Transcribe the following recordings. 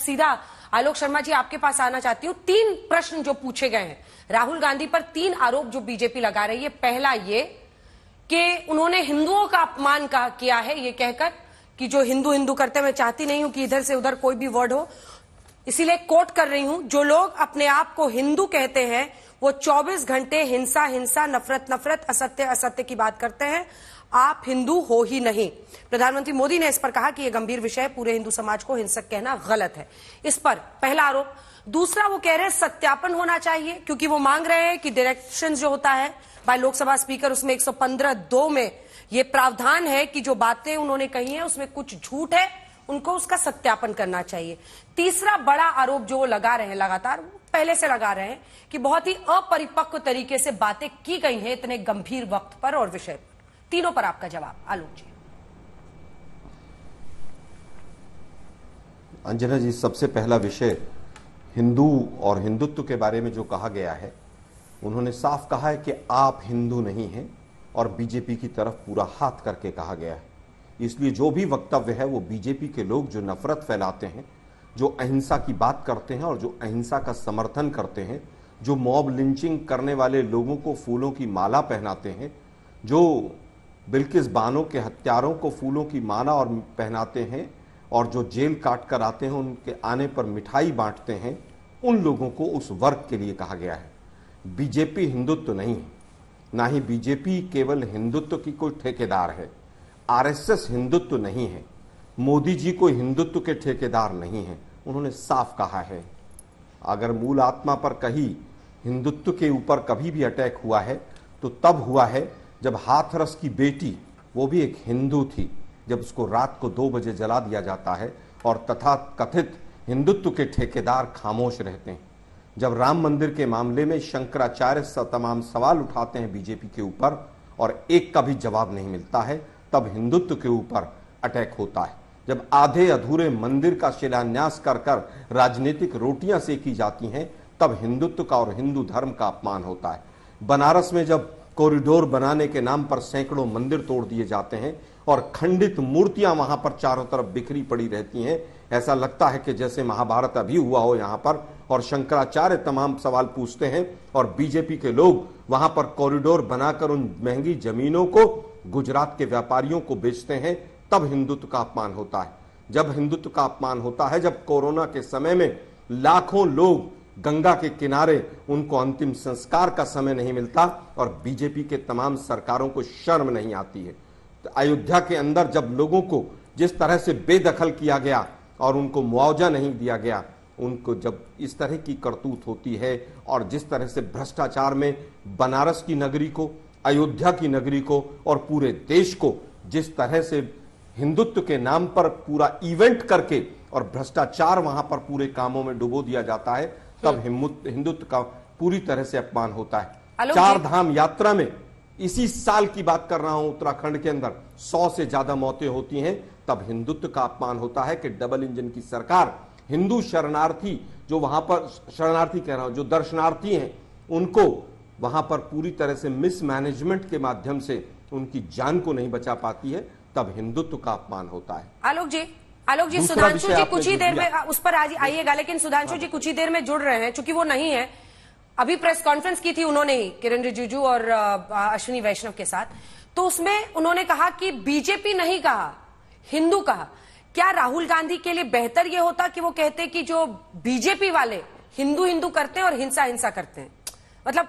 सीधा आलोक शर्मा जी आपके पास आना चाहती हूँ। 3 प्रश्न जो पूछे गए हैं राहुल गांधी पर, 3 आरोप जो बीजेपी लगा रही है। पहला ये कि उन्होंने हिंदुओं का अपमान किया है, ये कहकर कि जो हिंदू हिंदू करते हैं, मैं चाहती नहीं हूं कि इधर से उधर कोई भी वर्ड हो, इसीलिए कोट कर रही हूं, जो लोग अपने आप को हिंदू कहते हैं वो 24 घंटे हिंसा हिंसा, नफरत नफरत, असत्य असत्य की बात करते हैं। आप हिंदू हो ही नहीं। प्रधानमंत्री मोदी ने इस पर कहा कि यह गंभीर विषय है, पूरे हिंदू समाज को हिंसक कहना गलत है। इस पर पहला आरोप। दूसरा, वो कह रहे हैं सत्यापन होना चाहिए, क्योंकि वो मांग रहे हैं कि डायरेक्शन जो होता है बाय लोकसभा स्पीकर, उसमें 115(2) में ये प्रावधान है कि जो बातें उन्होंने कही हैं उसमें कुछ झूठ है, उनको उसका सत्यापन करना चाहिए। तीसरा बड़ा आरोप जो वो लगा रहे हैं, लगातार पहले से लगा रहे हैं, कि बहुत ही अपरिपक्व तरीके से बातें की गई हैं इतने गंभीर वक्त पर और विषय पर। तीनों पर आपका जवाब आलोक जी। अंजना जी, सबसे पहला विषय हिंदू और हिंदुत्व के बारे में जो कहा गया है, उन्होंने साफ कहा है कि आप हिंदू नहीं हैं, और बीजेपी की तरफ पूरा हाथ करके कहा गया है। इसलिए जो भी वक्तव्य है वो बीजेपी के लोग जो नफरत फैलाते हैं, जो अहिंसा की बात करते हैं और जो अहिंसा का समर्थन करते हैं, जो मॉब लिंचिंग करने वाले लोगों को फूलों की माला पहनाते हैं, जो बिल्किस बानो के हत्यारों को फूलों की माला और पहनाते हैं, और जो जेल काट कर आते हैं उनके आने पर मिठाई बांटते हैं, उन लोगों को उस वर्ग के लिए कहा गया है। बीजेपी हिंदुत्व नहीं है, ना ही बीजेपी केवल हिंदुत्व की कोई ठेकेदार है। आरएसएस हिंदुत्व नहीं है, मोदी जी कोई हिंदुत्व के ठेकेदार नहीं है। उन्होंने साफ कहा है, अगर मूल आत्मा पर कहीं हिंदुत्व के ऊपर कभी भी अटैक हुआ है तो तब हुआ है जब हाथरस की बेटी, वो भी एक हिंदू थी, जब उसको रात को 2 बजे जला दिया जाता है और तथा कथित हिंदुत्व के ठेकेदार खामोश रहते हैं। जब राम मंदिर के मामले में शंकराचार्य तमाम सवाल उठाते हैं बीजेपी के ऊपर और एक का भी जवाब नहीं मिलता है, तब हिंदुत्व के ऊपर अटैक होता है। जब आधे अधूरे मंदिर का शिलान्यास कर कर राजनीतिक रोटियां सेकी जाती हैं, तब हिंदुत्व का और हिंदू धर्म का अपमान होता है। बनारस में जब कॉरिडोर बनाने के नाम पर सैकड़ों मंदिर तोड़ दिए जाते हैं और खंडित मूर्तियां वहां पर चारों तरफ बिखरी पड़ी रहती हैं, ऐसा लगता है कि जैसे महाभारत अभी हुआ हो यहां पर, और शंकराचार्य तमाम सवाल पूछते हैं और बीजेपी के लोग वहां पर कॉरिडोर बनाकर उन महंगी जमीनों को गुजरात के व्यापारियों को बेचते हैं, तब हिंदुत्व का अपमान होता है। जब हिंदुत्व का अपमान होता है, जब कोरोना के समय में लाखों लोग गंगा के किनारे, उनको अंतिम संस्कार का समय नहीं मिलता और बीजेपी के तमाम सरकारों को शर्म नहीं आती है। तो अयोध्या के अंदर जब लोगों को जिस तरह से बेदखल किया गया और उनको मुआवजा नहीं दिया गया, उनको जब इस तरह की करतूत होती है और जिस तरह से भ्रष्टाचार में बनारस की नगरी को, अयोध्या की नगरी को और पूरे देश को जिस तरह से हिंदुत्व के नाम पर पूरा इवेंट करके और भ्रष्टाचार वहां पर पूरे कामों में डुबो दिया जाता है, तब हिंदुत्व का पूरी तरह से अपमान होता है। 4 धाम यात्रा में इसी साल की बात कर रहा हूं, उत्तराखंड के अंदर 100 से ज्यादा मौतें होती हैं, तब हिंदुत्व का अपमान होता है कि डबल इंजन की सरकार हिंदू शरणार्थी, जो वहां पर शरणार्थी कह रहा हूं, जो दर्शनार्थी हैं, उनको वहां पर पूरी तरह से मिसमैनेजमेंट के माध्यम से उनकी जान को नहीं बचा पाती है, तब हिंदुत्व का अपमान होता है। आलोक जी, सुधांशु जी कुछ ही देर में उस पर आइएगा, लेकिन सुधांशु जी कुछ ही देर में जुड़ रहे हैं, चूंकि वो नहीं है। अभी प्रेस कॉन्फ्रेंस की थी उन्होंने ही, किरण रिजिजू और अश्विनी वैष्णव के साथ, तो उसमें उन्होंने कहा कि बीजेपी नहीं कहा, हिंदू कहा। क्या राहुल गांधी के लिए बेहतर यह होता कि वो कहते कि जो बीजेपी वाले हिंदू हिंदू करते हैं और हिंसा हिंसा करते हैं? मतलब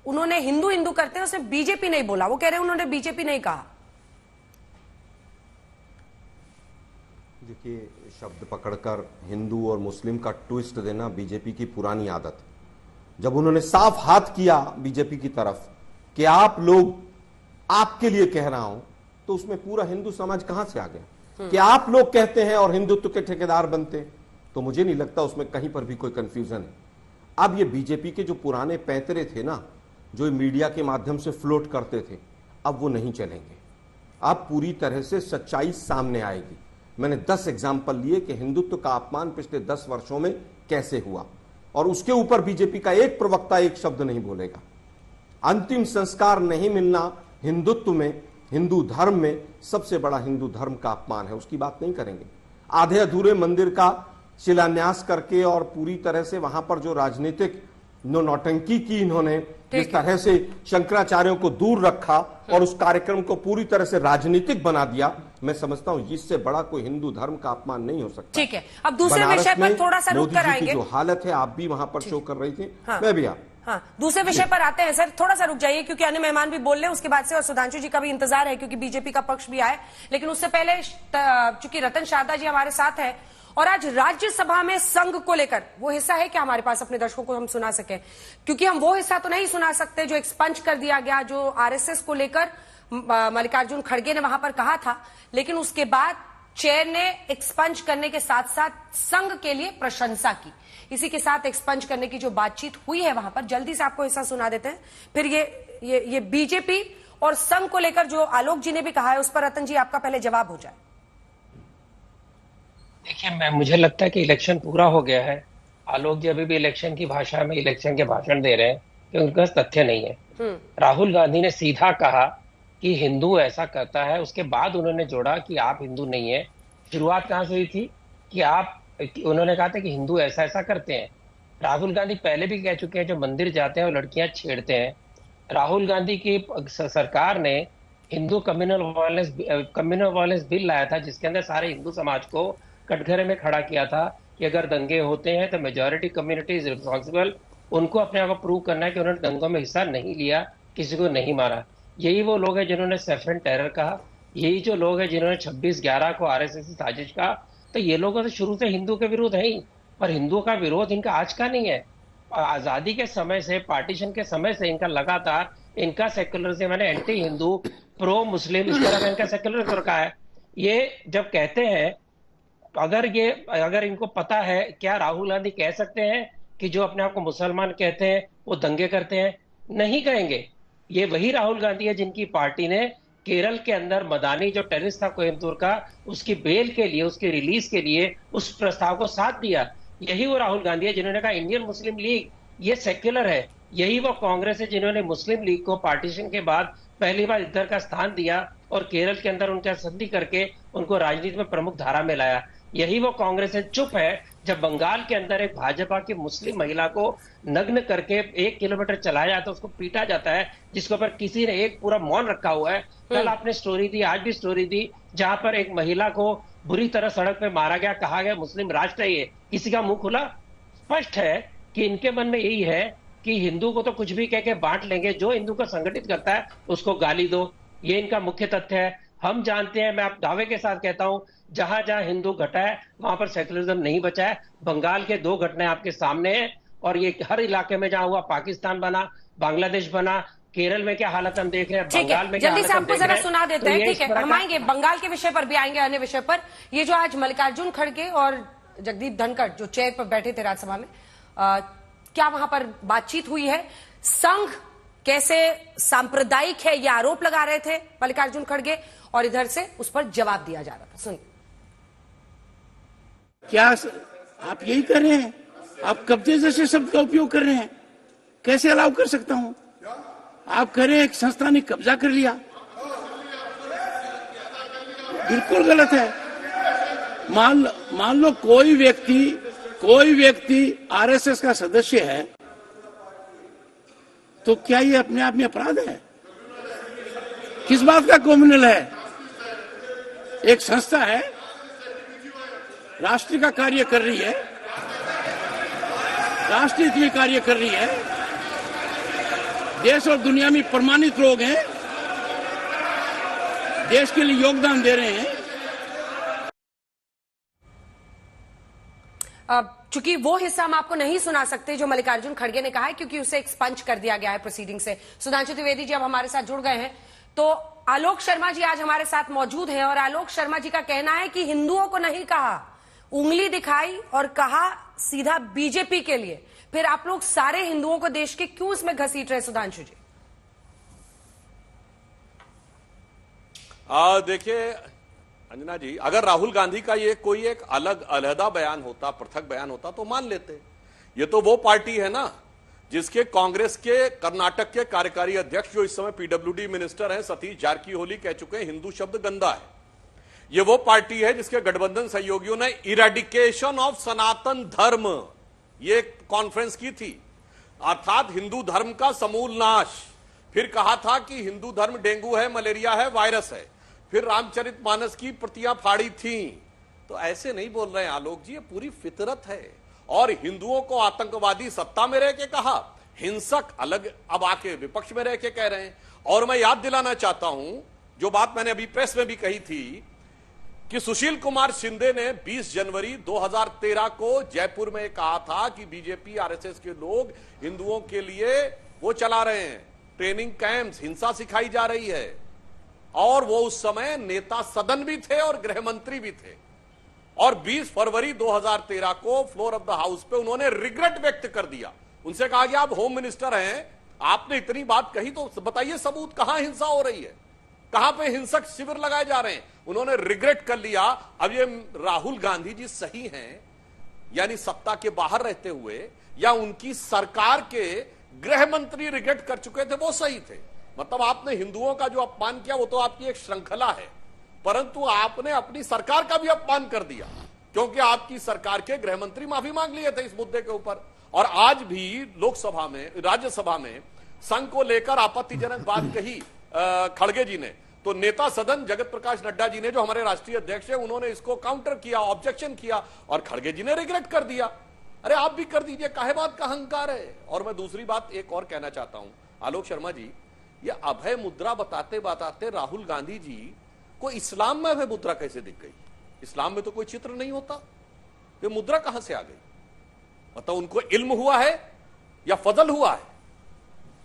उन्होंने हिंदू हिंदू करते हैं, उसमें बीजेपी नहीं बोला, वो कह रहे हैं उन्होंने बीजेपी नहीं कहा। देखिए, शब्द पकड़कर हिंदू और मुस्लिम का ट्विस्ट देना बीजेपी की पुरानी आदत। जब उन्होंने साफ हाथ किया बीजेपी की तरफ कि आप लोग, आपके लिए कह रहा हूं, तो उसमें पूरा हिंदू समाज कहां से आ गया कि आप लोग कहते हैं और हिंदुत्व के ठेकेदार बनते हैं? तो मुझे नहीं लगता उसमें कहीं पर भी कोई कंफ्यूजन है। अब ये बीजेपी के जो पुराने पैंतरे थे ना, जो मीडिया के माध्यम से फ्लोट करते थे, अब वो नहीं चलेंगे। अब पूरी तरह से सच्चाई सामने आएगी। मैंने 10 एग्जाम्पल लिए कि हिंदुत्व का अपमान पिछले 10 वर्षों में कैसे हुआ, और उसके ऊपर बीजेपी का एक प्रवक्ता एक शब्द नहीं बोलेगा। अंतिम संस्कार नहीं मिलना हिंदुत्व में, हिंदू धर्म में सबसे बड़ा हिंदू धर्म का अपमान है, उसकी बात नहीं करेंगे। आधे अधूरे मंदिर का शिलान्यास करके और पूरी तरह से वहां पर जो राजनीतिक नौटंकी की इन्होंने, जिस तरह से शंकराचार्यों को दूर रखा और उस कार्यक्रम को पूरी तरह से राजनीतिक बना दिया, मैं समझता हूं इससे बड़ा कोई हिंदू धर्म का अपमान नहीं हो सकता। ठीक है, अब दूसरे विषय पर थोड़ा सा रुक कर आएंगे। जो हालत है, आप भी वहां पर शो कर रही थी, मैं भी हाँ, दूसरे विषय पर आते हैं सर, थोड़ा सा रुक जाइए क्योंकि अन्य मेहमान भी बोल रहे हैं उसके बाद से, और सुधांशु जी का भी इंतजार है क्योंकि बीजेपी का पक्ष भी आए। लेकिन उससे पहले चूंकि रतन शारदा जी हमारे साथ है और आज राज्यसभा में संघ को लेकर वो हिस्सा है क्या हमारे पास अपने दर्शकों को हम सुना सके, क्योंकि हम वो हिस्सा तो नहीं सुना सकते जो एक्सपंज कर दिया गया, जो आरएसएस को लेकर मल्लिकार्जुन खड़गे ने वहां पर कहा था, लेकिन उसके बाद चेयर ने एक्सपंज करने के साथ साथ संघ के लिए प्रशंसा की। इसी के साथ एक्सपंज करने की जो बातचीत हुई है वहां पर, जल्दी से आपको हिस्सा सुना देते हैं, फिर ये बीजेपी और संघ को लेकर जो आलोक जी ने भी कहा है उस पर रतन जी आपका पहले जवाब हो जाए। देखिए, मुझे लगता है कि इलेक्शन पूरा हो गया है। आलोक जी अभी भी इलेक्शन की भाषा में इलेक्शन के भाषण दे रहे हैं कि उनके पास तथ्य नहीं है। राहुल गांधी ने सीधा कहा कि हिंदू ऐसा करता है, उसके बाद उन्होंने जोड़ा कि आप हिंदू नहीं है। शुरुआत कहां से हुई थी कि उन्होंने कहा था कि हिंदू ऐसा ऐसा करते हैं। राहुल गांधी पहले भी कह चुके हैं जो मंदिर जाते हैं वो लड़कियां छेड़ते हैं। राहुल गांधी की सरकार ने हिंदू कम्युनल वायलेंस बिल लाया था जिसके अंदर सारे हिंदू समाज को कटघरे में खड़ा किया था कि अगर दंगे होते हैं तो मेजॉरिटी कम्युनिटी इज रिस्पॉन्सिबल। उनको अपने आप को प्रूव करना है कि उन्होंने दंगों में हिस्सा नहीं लिया, किसी को नहीं मारा। यही वो लोग हैं जिन्होंने सैफरन टेरर कहा, यही जो लोग हैं जिन्होंने 26/11 को आरएसएस की साजिश कहा। तो ये लोग तो शुरू से हिंदू के विरोध है ही, पर हिंदुओं का विरोध इनका आज का नहीं है। आजादी के समय से, पार्टीशन के समय से इनका लगातार इनका सेक्युलरिज्म मैंने एंटी हिंदू, प्रो मुस्लिम, इस तरह का इनका सेक्युलरिज्म रखा है। ये जब कहते हैं, अगर इनको पता है, क्या राहुल गांधी कह सकते हैं कि जो अपने आप को मुसलमान कहते हैं वो दंगे करते हैं? नहीं कहेंगे। ये वही राहुल गांधी है जिनकी पार्टी ने केरल के अंदर मदानी जो टेररिस्ट था कोयम्बटूर का, उसकी बेल के लिए, उसके रिलीज के लिए उस प्रस्ताव को साथ दिया। यही वो राहुल गांधी है जिन्होंने कहा इंडियन मुस्लिम लीग ये सेक्युलर है। यही वो कांग्रेस है जिन्होंने मुस्लिम लीग को पार्टीशन के बाद पहली बार इधर का स्थान दिया और केरल के अंदर उनका संधि करके उनको राजनीति में प्रमुख धारा में लाया। यही वो कांग्रेस है चुप है जब बंगाल के अंदर एक भाजपा की मुस्लिम महिला को नग्न करके 1 किलोमीटर चलाया जाता है, उसको पीटा जाता है, जिसके ऊपर किसी ने एक पूरा मौन रखा हुआ है। कल आपने स्टोरी दी, आज भी स्टोरी दी, जहां पर एक महिला को बुरी तरह सड़क पे मारा गया, कहा गया मुस्लिम राष्ट्र है ये। किसी का मुंह खुला? स्पष्ट है कि इनके मन में यही है कि हिंदू को तो कुछ भी कह के बांट लेंगे, जो हिंदू को संगठित करता है उसको गाली दो। ये इनका मुख्य तथ्य है। हम जानते हैं, मैं आप दावे के साथ कहता हूं, जहां जहां हिंदू घटा है वहां पर सेक्युलरिज्म नहीं बचा है। बंगाल के 2 घटनाएं आपके सामने हैं और ये हर इलाके में जहां हुआ, पाकिस्तान बना, बांग्लादेश बना, केरल में क्या हालत हम देख रहे हैं, बंगाल में क्या हालत हम देख रहे हैं। जल्दी से आपको जरा सुना देते हैं, ठीक है? हम आएंगे बंगाल के विषय पर भी, आएंगे अन्य विषय पर। ये जो आज मल्लिकार्जुन खड़गे और जगदीप धनखड़ जो चेयर पर बैठे थे राज्यसभा में, क्या वहां पर बातचीत हुई है? संघ कैसे सांप्रदायिक है ये आरोप लगा रहे थे मल्लिकार्जुन खड़गे और इधर से उस पर जवाब दिया जा रहा था। सुनिए। क्या आप यही कर रहे हैं? आप कब्जे जैसे शब्द का उपयोग कर रहे हैं, कैसे अलाउ कर सकता हूं? आप कह रहे हैं एक संस्था ने कब्जा कर लिया, बिल्कुल गलत है। मान लो कोई व्यक्ति आरएसएस का सदस्य है तो क्या ये अपने आप में अपराध है? किस बात का कम्युनल है? एक संस्था है, राष्ट्र का कार्य कर रही है, राष्ट्रीय हित में कार्य कर रही है, देश और दुनिया में प्रमाणित लोग हैं, देश के लिए योगदान दे रहे हैं। चूंकि वो हिस्सा हम आपको नहीं सुना सकते जो मल्लिकार्जुन खड़गे ने कहा है क्योंकि उसे एक्सपंज कर दिया गया है प्रोसीडिंग से। सुधांशु त्रिवेदी जी अब हमारे साथ जुड़ गए हैं, तो आलोक शर्मा जी आज हमारे साथ मौजूद हैं और आलोक शर्मा जी का कहना है कि हिंदुओं को नहीं कहा, उंगली दिखाई और कहा सीधा बीजेपी के लिए। फिर आप लोग सारे हिंदुओं को देश के क्यों इसमें घसीट रहे? सुधांशु जी देखिए अंजना जी, अगर राहुल गांधी का ये कोई एक अलहदा बयान होता, पृथक बयान होता तो मान लेते। ये तो वो पार्टी है ना जिसके कांग्रेस के कर्नाटक के कार्यकारी अध्यक्ष जो इस समय पीडब्ल्यूडी मिनिस्टर हैं सतीश जारकीहोली कह चुके हैं हिंदू शब्द गंदा है। ये वो पार्टी है जिसके गठबंधन सहयोगियों ने इरेडिकेशन ऑफ सनातन धर्म ये कॉन्फ्रेंस की थी, अर्थात हिंदू धर्म का समूल नाश। फिर कहा था कि हिंदू धर्म डेंगू है, मलेरिया है, वायरस है। फिर रामचरितमानस की प्रतियां फाड़ी थी। तो ऐसे नहीं बोल रहे हैं आलोक जी, ये पूरी फितरत है। और हिंदुओं को आतंकवादी सत्ता में रह के कहा, हिंसक अलग अब आके विपक्ष में रह के कह रहे हैं। और मैं याद दिलाना चाहता हूं जो बात मैंने अभी प्रेस में भी कही थी कि सुशील कुमार शिंदे ने 20 जनवरी 2013 को जयपुर में कहा था कि बीजेपी आरएसएस के लोग हिंदुओं के लिए वो चला रहे हैं, ट्रेनिंग कैंप्स, हिंसा सिखाई जा रही है। और वो उस समय नेता सदन भी थे और गृह मंत्री भी थे। और 20 फरवरी 2013 को फ्लोर ऑफ द हाउस पे उन्होंने रिग्रेट व्यक्त कर दिया। उनसे कहा कि आप होम मिनिस्टर हैं, आपने इतनी बात कही तो बताइए सबूत, कहां हिंसा हो रही है, कहां पे हिंसक शिविर लगाए जा रहे हैं। उन्होंने रिग्रेट कर लिया। अब ये राहुल गांधी जी सही हैं, यानी सत्ता के बाहर रहते हुए, या उनकी सरकार के गृह मंत्री रिग्रेट कर चुके थे वो सही थे। मतलब आपने हिंदुओं का जो अपमान किया वो तो आपकी एक श्रृंखला है, परंतु आपने अपनी सरकार का भी अपमान कर दिया, क्योंकि आपकी सरकार के गृह मंत्री माफी मांग लिए थे इस मुद्दे के ऊपर। और आज भी लोकसभा में, राज्यसभा में संघ को लेकर आपत्तिजनक बात कही खड़गे जी ने, तो नेता सदन जगत प्रकाश नड्डा जी ने, जो हमारे राष्ट्रीय अध्यक्ष हैं, उन्होंने इसको काउंटर किया, ऑब्जेक्शन किया, और खड़गे जी ने रिग्रेट कर दिया। अरे आप भी कर दीजिए, काहे बात का अहंकार है। और मैं दूसरी बात एक और कहना चाहता हूं आलोक शर्मा जी, ये अभय मुद्रा बताते बताते राहुल गांधी जी को इस्लाम में अभय मुद्रा कैसे दिख गई? इस्लाम में तो कोई चित्र नहीं होता, ये मुद्रा कहां से आ गई? मतलब उनको इल्म हुआ है या फजल हुआ है,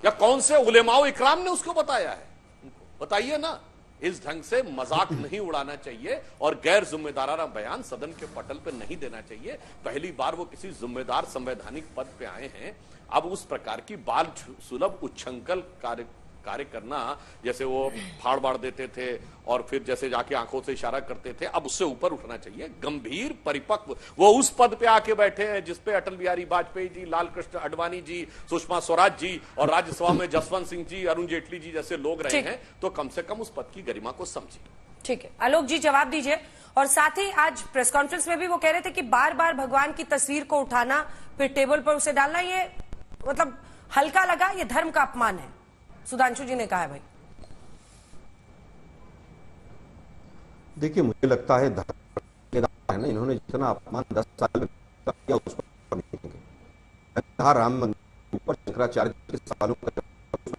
या कौन से उलेमाओ इकराम ने उसको बताया है? उनको बताइए ना। इस ढंग से मजाक नहीं उड़ाना चाहिए और गैर जिम्मेदाराना बयान सदन के पटल पर नहीं देना चाहिए। पहली बार वो किसी जिम्मेदार संवैधानिक पद पे आए हैं, अब उस प्रकार की बाल सुलभ उच्छृंखल कार्य करना, जैसे वो फाड़ बाड़ देते थे और फिर जैसे जाके आंखों से इशारा करते थे, अब उससे ऊपर उठना चाहिए। गंभीर परिपक्व वो उस पद पे आके बैठे हैं जिसपे अटल बिहारी वाजपेयी जी, लाल कृष्ण आडवाणी जी, सुषमा स्वराज जी, और राज्यसभा में जसवंत सिंह जी, अरुण जेटली जी जैसे लोग रहे हैं, तो कम से कम उस पद की गरिमा को समझिए। ठीक है, आलोक जी जवाब दीजिए। और साथ ही आज प्रेस कॉन्फ्रेंस में भी वो कह रहे थे कि बार बार भगवान की तस्वीर को उठाना, फिर टेबल पर उसे डालना, ये मतलब हल्का लगा, ये धर्म का अपमान है। सुधांशु जी ने कहा है भाई। देखिए, मुझे लगता है धर्म है ना, इन्होंने जितना अपमान 10 साल में किया उस पर नहीं करेंगे। कहा राम मंदिर ऊपर शंकराचार्य के सालों पर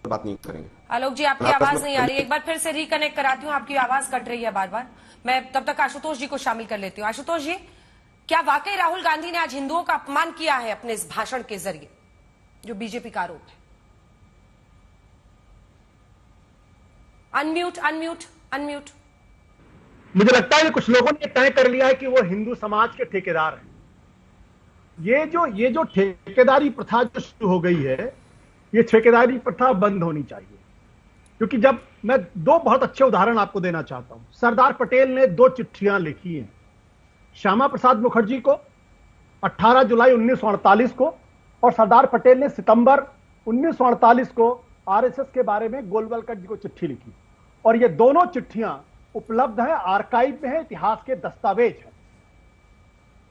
बात नहीं करेंगे। आलोक जी आपकी आवाज नहीं आ रही, एक बार फिर से रिकनेक्ट कराती हूँ, आपकी आवाज कट रही है बार बार। मैं तब तक आशुतोष जी को शामिल कर लेती हूँ। आशुतोष जी, क्या वाकई राहुल गांधी ने आज हिंदुओं का अपमान किया है अपने इस भाषण के जरिए, जो बीजेपी का आरोप है? Unmute unmute unmute. मुझे लगता है कि कुछ लोगों ने तय कर लिया है कि वो हिंदू समाज के ठेकेदार हैं। ये जो ठेकेदारी प्रथा जो शुरू हो गई है, ये ठेकेदारी प्रथा बंद होनी चाहिए। क्योंकि जब मैं दो बहुत अच्छे उदाहरण आपको देना चाहता हूं। सरदार पटेल ने 2 चिट्ठियां लिखी हैं, श्यामा प्रसाद मुखर्जी को 18 जुलाई 1948 को, और सरदार पटेल ने सितंबर 1948 को आरएसएस के बारे में गोलवलकर जी को चिट्ठी लिखी। और ये दोनों चिट्ठियां उपलब्ध हैं, आर्काइव में है, इतिहास के दस्तावेज हैं।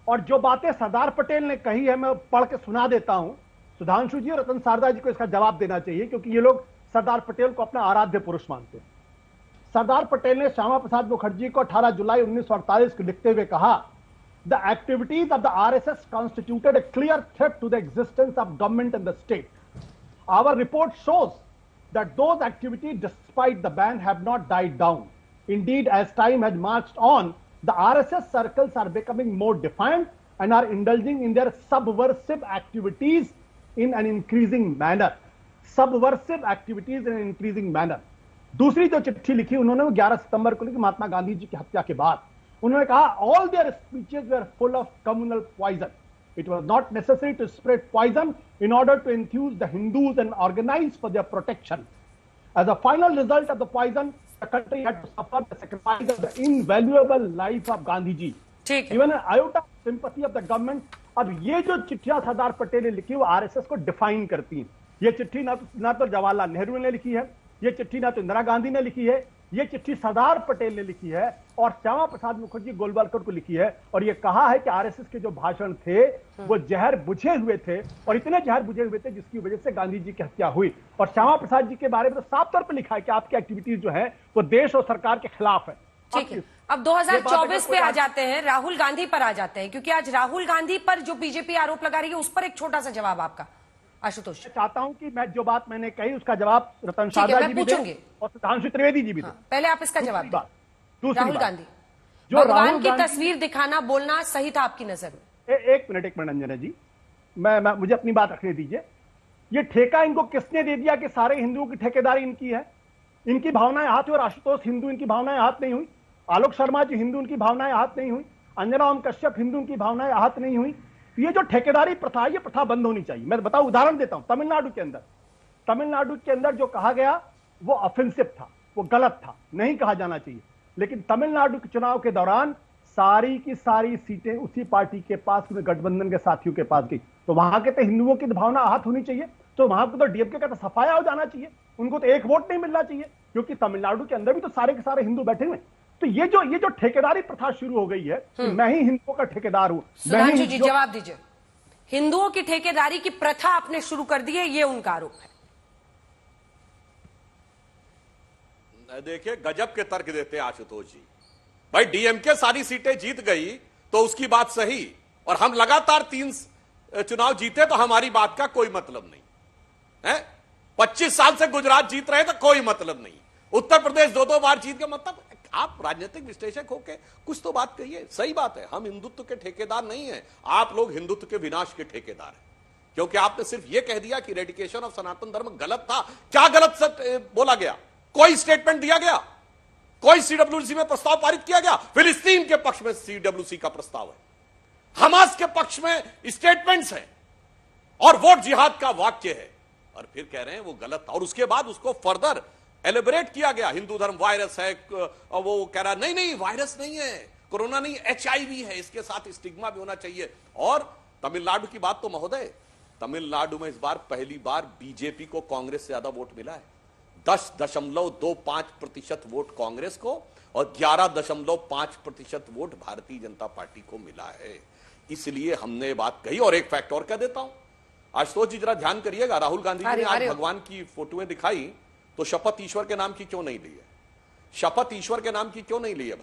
और जो बातें सरदार पटेल ने कही है, मैं पढ़ के सुना देता हूं। सुधांशु जी और रतन शारदा जी को इसका जवाब देना चाहिए, क्योंकि ये लोग सरदार पटेल को अपना आराध्य पुरुष मानते हैं। सरदार पटेल ने श्यामा प्रसाद मुखर्जी को 18 जुलाई 1948 को लिखते हुए कहा, the activities of the RSS constituted a clear threat to the existence of government in the state. Our report shows that those activities, despite the ban, have not died down. Indeed, as time has marched on, the RSS circles are becoming more defiant and are indulging in their subversive activities in an increasing manner. Subversive activities in an increasing manner. दूसरी जो चिट्ठी लिखी उन्होंने, वो 11 सितंबर को लिखी, महात्मा गांधी जी की हत्या के बाद। उन्होंने कहा, all their speeches were full of communal poison. It was not necessary to spread poison in order to enthuse the Hindus and organize for their protection. As a final result of the poison, the country had to suffer the sacrifice of the invaluable life of Gandhi ji. Even an iota of sympathy of the government. अब ये जो चिट्ठियां सरदार पटेल ने लिखी, वो RSS को define करती हैं। ये चिट्ठी ना तो जवाहरलाल नेहरू ने लिखी है, ये चिट्ठी ना तो इंदिरा गांधी ने लिखी है, ये चिट्ठी सरदार पटेल ने लिखी है। और श्यामा प्रसाद मुखर्जी गोलवालकर को लिखी है और ये कहा है कि आरएसएस के जो भाषण थे वो जहर बुझे हुए थे और इतने जहर बुझे हुए थे जिसकी वजह से गांधी जी की हत्या हुई। और श्यामा प्रसाद जी के बारे में तो साफ तौर पर लिखा है कि आपकी एक्टिविटीज जो है वो देश और सरकार के खिलाफ है। ठीक है, अब 2024 पे आ जाते हैं, राहुल गांधी पर आ जाते हैं, क्योंकि आज राहुल गांधी पर जो बीजेपी आरोप लगा रही है उस पर एक छोटा सा जवाब आपका आशुतोष। चाहता हूं कि मैं जो बात मैंने कही उसका जवाब रतन शारदा जी भी दें और सुधांशु त्रिवेदी जी भी दें। पहले आप इसका जवाब दें। दूसरी राहुल बात, गांधी, जो भगवान राहुल की गांधी तस्वीर दिखाना बोलना सही था आपकी नजर में? एक मिनट अंजना जी, मैं मुझे अपनी बात रखने दीजिए। ये ठेका इनको किसने दे दिया कि सारे हिंदुओं की ठेकेदारी इनकी है? इनकी भावनाएं हाथ हुई और आशुतोष हिंदू, इनकी भावनाएं हाथ नहीं हुई। आलोक शर्मा जी हिंदू, उनकी भावनाएं हाथ नहीं हुई। अंजना ओम कश्यप हिंदू, उनकी भावनाएं हाथ नहीं हुई। ये जो ठेकेदारी प्रथा है ये प्रथा बंद होनी चाहिए। मैं बताऊं, उदाहरण देता हूं। तमिलनाडु के अंदर जो कहा गया वो ऑफेंसिव था, वो गलत था, नहीं कहा जाना चाहिए। लेकिन तमिलनाडु के चुनाव के दौरान सारी की सारी सीटें उसी पार्टी के पास, गठबंधन के साथियों के पास गई। तो वहां के तो हिंदुओं की भावना आहत होनी चाहिए, तो वहां को तो डीएमके का तो सफाया हो जाना चाहिए। उनको तो एक वोट नहीं मिलना चाहिए, क्योंकि तमिलनाडु के अंदर भी तो सारे के सारे हिंदू बैठे हुए। तो ये जो ठेकेदारी प्रथा शुरू हो गई है कि मैं ही हिंदुओं का ठेकेदार हूं। सुधांशु जी जवाब दीजिए। हिंदुओं की ठेकेदारी की प्रथा आपने शुरू कर दी है, ये उनका आरोप है। देखिए, गजब के तर्क देते हैं आशुतोष जी। भाई डीएमके सारी सीटें जीत गई तो उसकी बात सही, और हम लगातार 3 चुनाव जीते तो हमारी बात का कोई मतलब नहीं है। 25 साल से गुजरात जीत रहे तो कोई मतलब नहीं। उत्तर प्रदेश 2-2 बार जीत गए। मतलब आप राजनीतिक विश्लेषक होकर कुछ तो बात कहिए। सही बात है, हम हिंदुत्व के ठेकेदार नहीं हैं। आप लोग हिंदुत्व के विनाश के ठेकेदार हैं, क्योंकि आपने सिर्फ यह कह दिया कि रेडिकेशन ऑफ सनातन धर्म गलत था। क्या गलत बोला गया? कोई स्टेटमेंट दिया गया? कोई सीडब्ल्यूसी में प्रस्ताव पारित किया गया? फिलिस्तीन के पक्ष में सीडब्ल्यूसी का प्रस्ताव है, हमास के पक्ष में स्टेटमेंट्स हैं, और वोट जिहाद का वाक्य है, और फिर कह रहे हैं वो गलत था। और उसके बाद उसको फर्दर एलिबरेट किया गया, हिंदू धर्म वायरस है, और वो कह रहा नहीं वायरस नहीं है, कोरोना नहीं, HIV है, इसके साथ स्टिग्मा भी होना चाहिए। और तमिलनाडु की बात तो महोदय, तमिलनाडु में इस बार पहली बार बीजेपी को कांग्रेस से ज्यादा वोट मिला है। 10.25% वोट कांग्रेस को और 11.5% वोट भारतीय जनता पार्टी को मिला है। इसलिए हमने बात कही। और एक फैक्ट और कह देता हूं, आशुतोष जी जरा ध्यान करिएगा, राहुल गांधी जी ने आज भगवान की फोटोएं दिखाई तो शपथ ईश्वर के नाम की क्यों नहीं ली है? शपथ ईश्वर के नाम की क्यों नहीं ली है भाई?